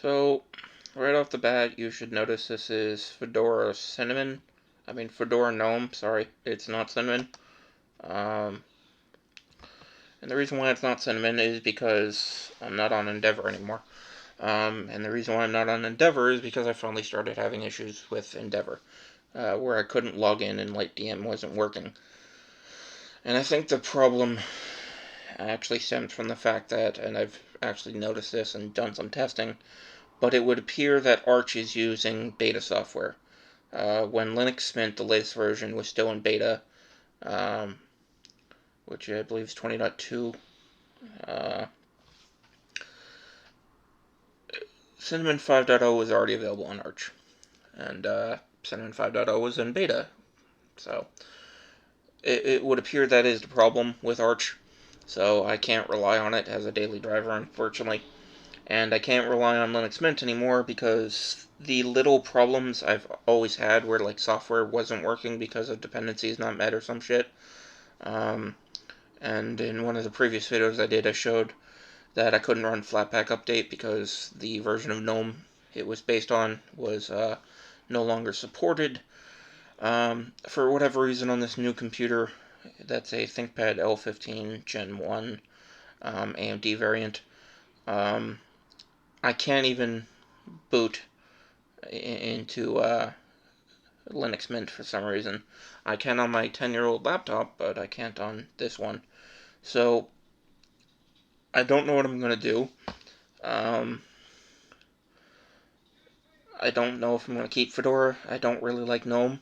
So, right off the bat, you should notice this is Fedora Cinnamon. Fedora Gnome, sorry, it's not Cinnamon. Um, and the reason why it's not Cinnamon is because I'm not on Endeavor anymore. And the reason why I'm not on Endeavor is because I finally started having issues with Endeavor, where I couldn't log in and LightDM wasn't working. And I think the problem actually stems from the fact that, and I've actually noticed this and done some testing, but it would appear that Arch is using beta software. When Linux Mint, the latest version, was still in beta, um, which I believe is 20.2, Cinnamon 5.0 was already available on Arch, and Cinnamon 5.0 was in beta. So it would appear that is the problem with Arch. So I can't rely on it as a daily driver, unfortunately. And I can't rely on Linux Mint anymore because the little problems I've always had where like software wasn't working because of dependencies not met or some shit. And in one of the previous videos I did, I showed that I couldn't run Flatpak Update because the version of GNOME it was based on was no longer supported. For whatever reason on this new computer, that's a ThinkPad L15 Gen 1 AMD variant, I can't even boot into Linux Mint for some reason. I can on my 10-year-old laptop, but I can't on this one. So, I don't know what I'm going to do. I don't know if I'm going to keep Fedora. I don't really like GNOME.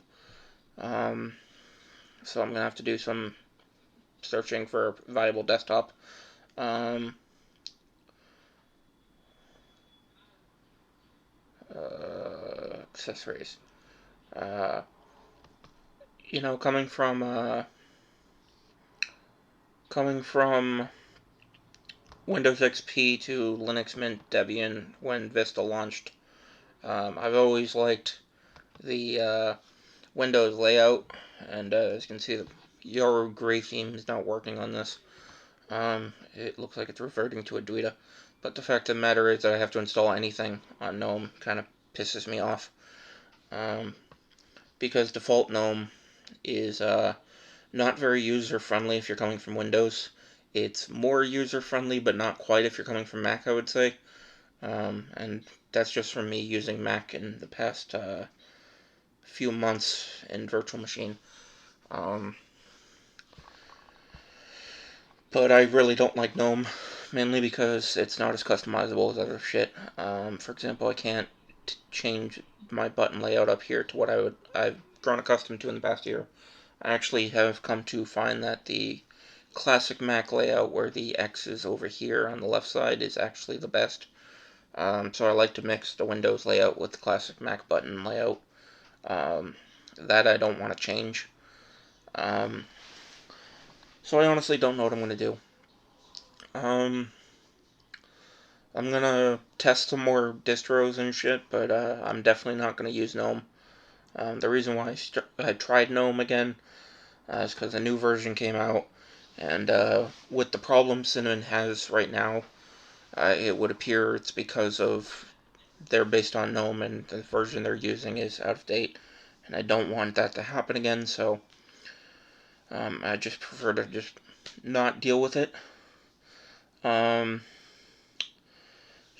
So I'm going to have to do some searching for a viable desktop. Accessories. Uh, coming from Windows XP to Linux Mint Debian when Vista launched, I've always liked the Windows layout, and as you can see, the Yellow Gray theme is not working on this. It looks like it's reverting to a Duida, but the fact of the matter is that I have to install anything on GNOME kind of pisses me off, because default GNOME is not very user-friendly if you're coming from Windows. It's more user-friendly, but not quite if you're coming from Mac, I would say. And that's just from me using Mac in the past few months in virtual machine. But I really don't like GNOME, mainly because it's not as customizable as other shit. For example, I can't change my button layout up here to what I've grown accustomed to in the past year. I actually have come to find that the classic Mac layout where the X is over here on the left side is actually the best. So I like to mix the Windows layout with the classic Mac button layout. That I don't want to change. So I honestly don't know what I'm going to do. I'm going to test some more distros and shit, but I'm definitely not going to use GNOME. The reason why I tried GNOME again is because a new version came out, and with the problem Cinnamon has right now, it would appear it's because of they're based on GNOME and the version they're using is out of date, and I don't want that to happen again, so I just prefer to just not deal with it.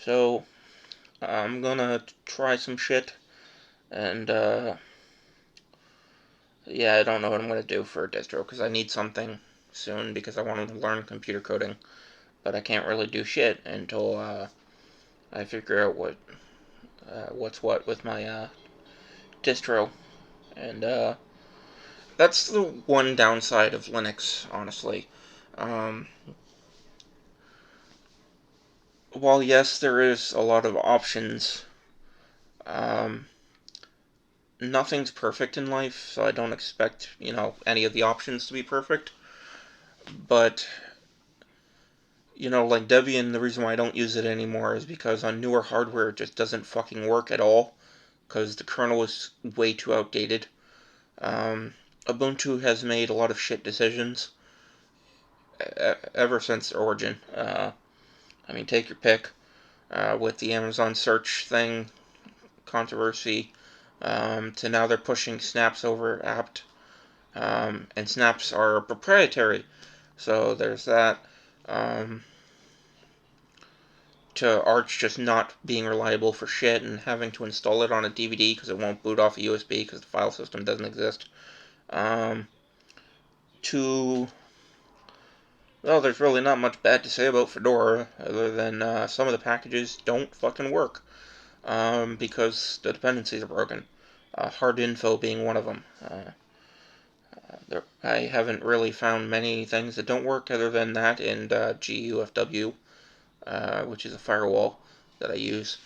So I'm gonna try some shit, and yeah, I don't know what I'm gonna do for a distro because I need something soon because I want to learn computer coding, but I can't really do shit until I figure out what's what with my distro, and that's the one downside of Linux, honestly. Um, while yes, there is a lot of options, um, nothing's perfect in life, so I don't expect, any of the options to be perfect. But, like Debian, the reason why I don't use it anymore is because on newer hardware it just doesn't fucking work at all, because the kernel is way too outdated. Ubuntu has made a lot of shit decisions ever since Origin. Take your pick. with the Amazon search thing controversy, to now they're pushing snaps over apt, and snaps are proprietary, so there's that. To Arch just not being reliable for shit and having to install it on a DVD because it won't boot off a USB because the file system doesn't exist. To Well, there's really not much bad to say about Fedora other than some of the packages don't fucking work because the dependencies are broken. Hard info being one of them. I haven't really found many things that don't work other than that and GUFW, which is a firewall that I use.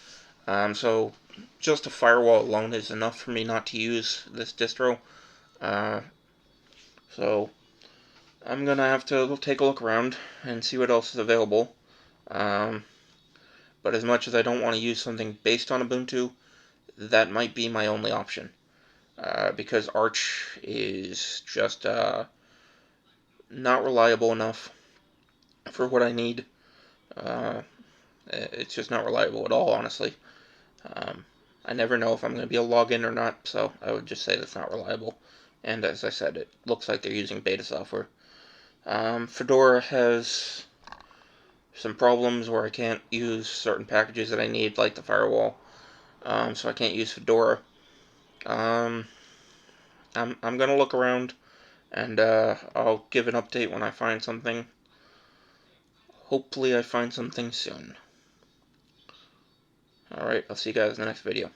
So just a firewall alone is enough for me not to use this distro. So I'm gonna have to take a look around and see what else is available. But as much as I don't want to use something based on Ubuntu, that might be my only option. Because Arch is just not reliable enough for what I need. It's just not reliable at all, honestly. I never know if I'm going to be able to log in or not, so I would just say that's not reliable. And as I said, it looks like they're using beta software. Fedora has some problems where I can't use certain packages that I need, like the firewall. So I can't use Fedora. I'm gonna look around, and I'll give an update when I find something. Hopefully I find something soon. Alright, I'll see you guys in the next video.